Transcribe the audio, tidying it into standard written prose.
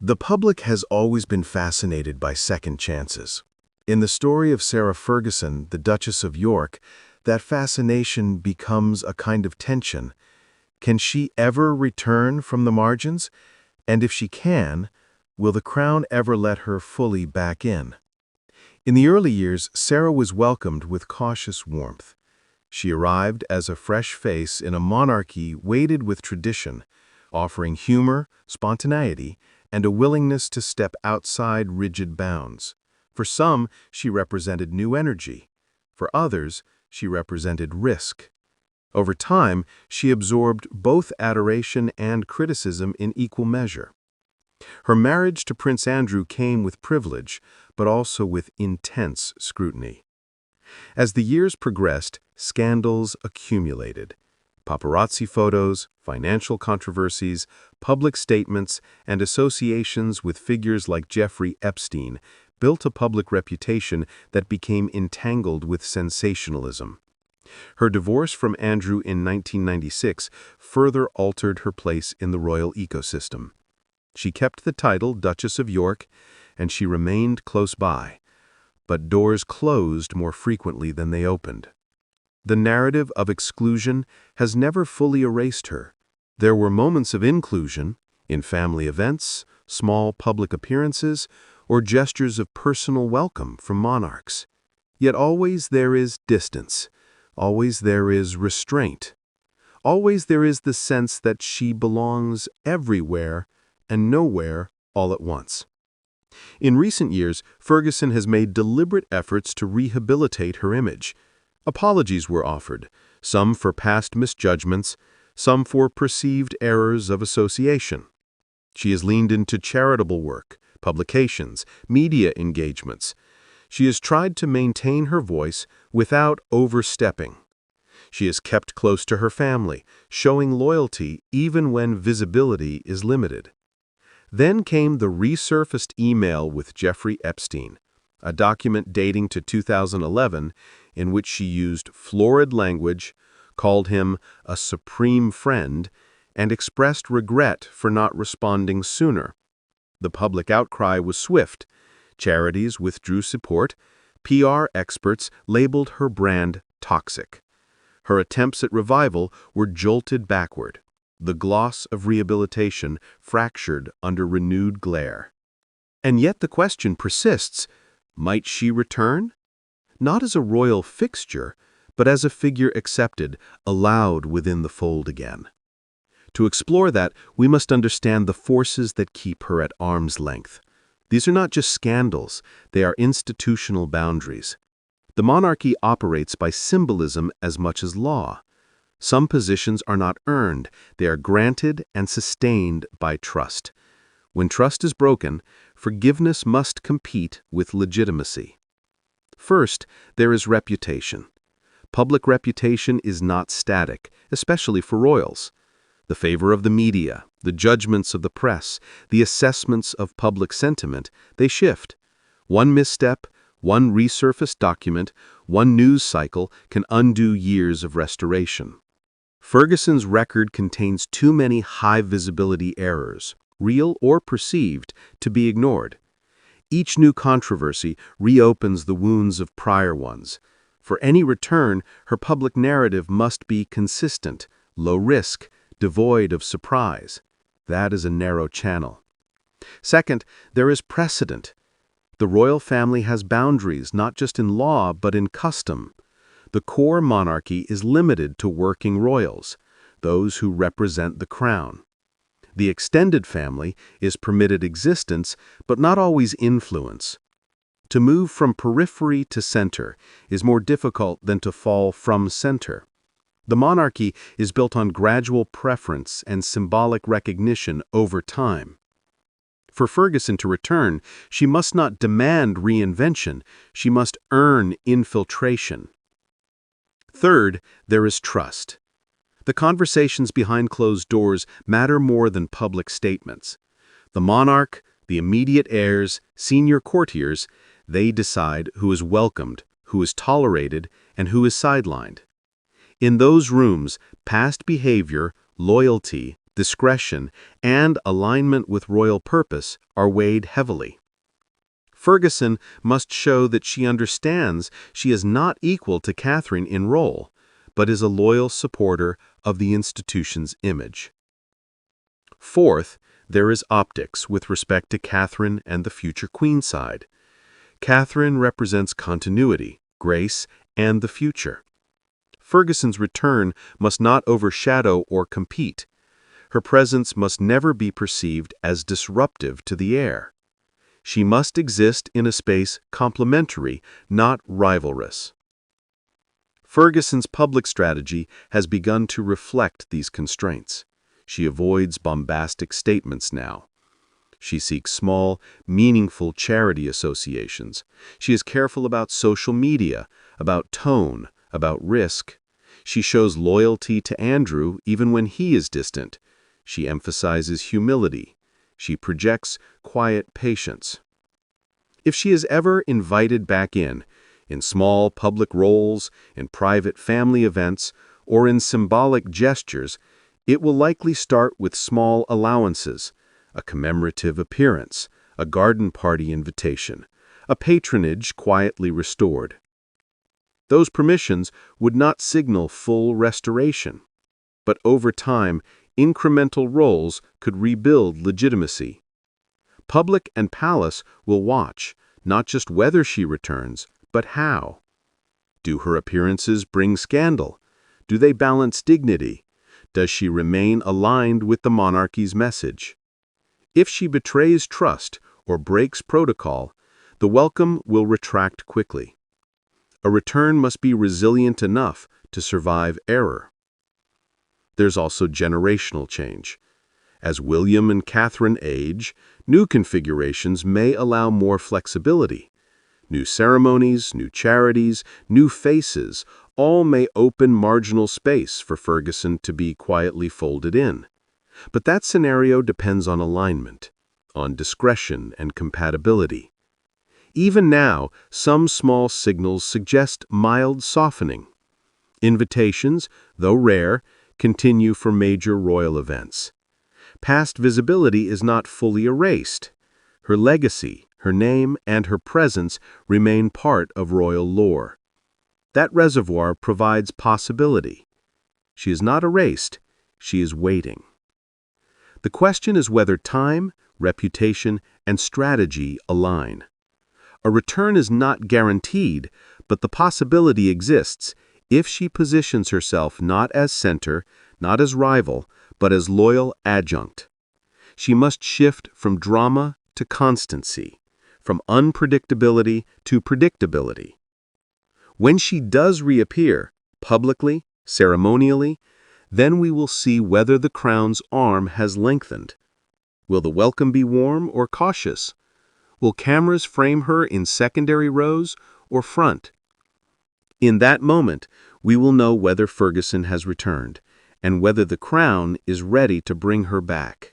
The public has always been fascinated by second chances. In the story of Sarah Ferguson, the Duchess of York, that fascination becomes a kind of tension. Can she ever return from the margins? And if she can, will the crown ever let her fully back in? In the early years, Sarah was welcomed with cautious warmth. She arrived as a fresh face in a monarchy weighted with tradition, offering humor, spontaneity, and a willingness to step outside rigid bounds. For some, she represented new energy. For others, she represented risk. Over time, she absorbed both adoration and criticism in equal measure. Her marriage to Prince Andrew came with privilege, but also with intense scrutiny. As the years progressed, scandals accumulated. Paparazzi photos, financial controversies, public statements, and associations with figures like Jeffrey Epstein built a public reputation that became entangled with sensationalism. Her divorce from Andrew in 1996 further altered her place in the royal ecosystem. She kept the title Duchess of York, and she remained close by. But doors closed more frequently than they opened. The narrative of exclusion has never fully erased her. There were moments of inclusion, in family events, small public appearances, or gestures of personal welcome from monarchs. Yet always there is distance. Always there is restraint. Always there is the sense that she belongs everywhere and nowhere all at once. In recent years, Ferguson has made deliberate efforts to rehabilitate her image. Apologies were offered, some for past misjudgments, some for perceived errors of association. She has leaned into charitable work, publications, media engagements. She has tried to maintain her voice without overstepping. She has kept close to her family, showing loyalty even when visibility is limited. Then came the resurfaced email with Jeffrey Epstein, a document dating to 2011 in which she used florid language, called him a supreme friend, and expressed regret for not responding sooner. The public outcry was swift. Charities withdrew support. PR experts labeled her brand toxic. Her attempts at revival were jolted backward. The gloss of rehabilitation fractured under renewed glare. And yet the question persists, might she return? Not as a royal fixture, but as a figure accepted, allowed within the fold again. To explore that, we must understand the forces that keep her at arm's length. These are not just scandals, they are institutional boundaries. The monarchy operates by symbolism as much as law. Some positions are not earned, they are granted and sustained by trust. When trust is broken, forgiveness must compete with legitimacy. First, there is reputation. Public reputation is not static, especially for royals. The favor of the media, the judgments of the press, the assessments of public sentiment, they shift. One misstep, one resurfaced document, one news cycle can undo years of restoration. Ferguson's record contains too many high-visibility errors, real or perceived, to be ignored. Each new controversy reopens the wounds of prior ones. For any return, her public narrative must be consistent, low risk, devoid of surprise. That is a narrow channel. Second, there is precedent. The royal family has boundaries not just in law but in custom. The core monarchy is limited to working royals, those who represent the crown. The extended family is permitted existence, but not always influence. To move from periphery to center is more difficult than to fall from center. The monarchy is built on gradual preference and symbolic recognition over time. For Ferguson to return, she must not demand reinvention, she must earn infiltration. Third, there is trust. The conversations behind closed doors matter more than public statements. The monarch, the immediate heirs, senior courtiers, they decide who is welcomed, who is tolerated, and who is sidelined. In those rooms, past behavior, loyalty, discretion, and alignment with royal purpose are weighed heavily. Ferguson must show that she understands she is not equal to Catherine in role, but is a loyal supporter of the institution's image. Fourth, there is optics with respect to Catherine and the future queenside. Catherine represents continuity, grace, and the future. Ferguson's return must not overshadow or compete. Her presence must never be perceived as disruptive to the heir. She must exist in a space complementary, not rivalrous. Ferguson's public strategy has begun to reflect these constraints. She avoids bombastic statements now. She seeks small, meaningful charity associations. She is careful about social media, about tone, about risk. She shows loyalty to Andrew even when he is distant. She emphasizes humility. She projects quiet patience. If she is ever invited back in small public roles, in private family events, or in symbolic gestures, it will likely start with small allowances, a commemorative appearance, a garden party invitation, a patronage quietly restored. Those permissions would not signal full restoration, but over time, incremental roles could rebuild legitimacy. Public and palace will watch, not just whether she returns, but how. Do her appearances bring scandal? Do they balance dignity? Does she remain aligned with the monarchy's message? If she betrays trust or breaks protocol, the welcome will retract quickly. A return must be resilient enough to survive error. There's also generational change. As William and Catherine age, new configurations may allow more flexibility. New ceremonies, new charities, new faces, all may open marginal space for Ferguson to be quietly folded in. But that scenario depends on alignment, on discretion and compatibility. Even now, some small signals suggest mild softening. Invitations, though rare, continue for major royal events. Past visibility is not fully erased. Her legacy, her name, and her presence remain part of royal lore. That reservoir provides possibility. She is not erased, she is waiting. The question is whether time, reputation, and strategy align. A return is not guaranteed, but the possibility exists if she positions herself not as center, not as rival, but as loyal adjunct. She must shift from drama to constancy, from unpredictability to predictability. When she does reappear, publicly, ceremonially, then we will see whether the crown's arm has lengthened. Will the welcome be warm or cautious? Will cameras frame her in secondary rows or front? In that moment, we will know whether Ferguson has returned and whether the crown is ready to bring her back.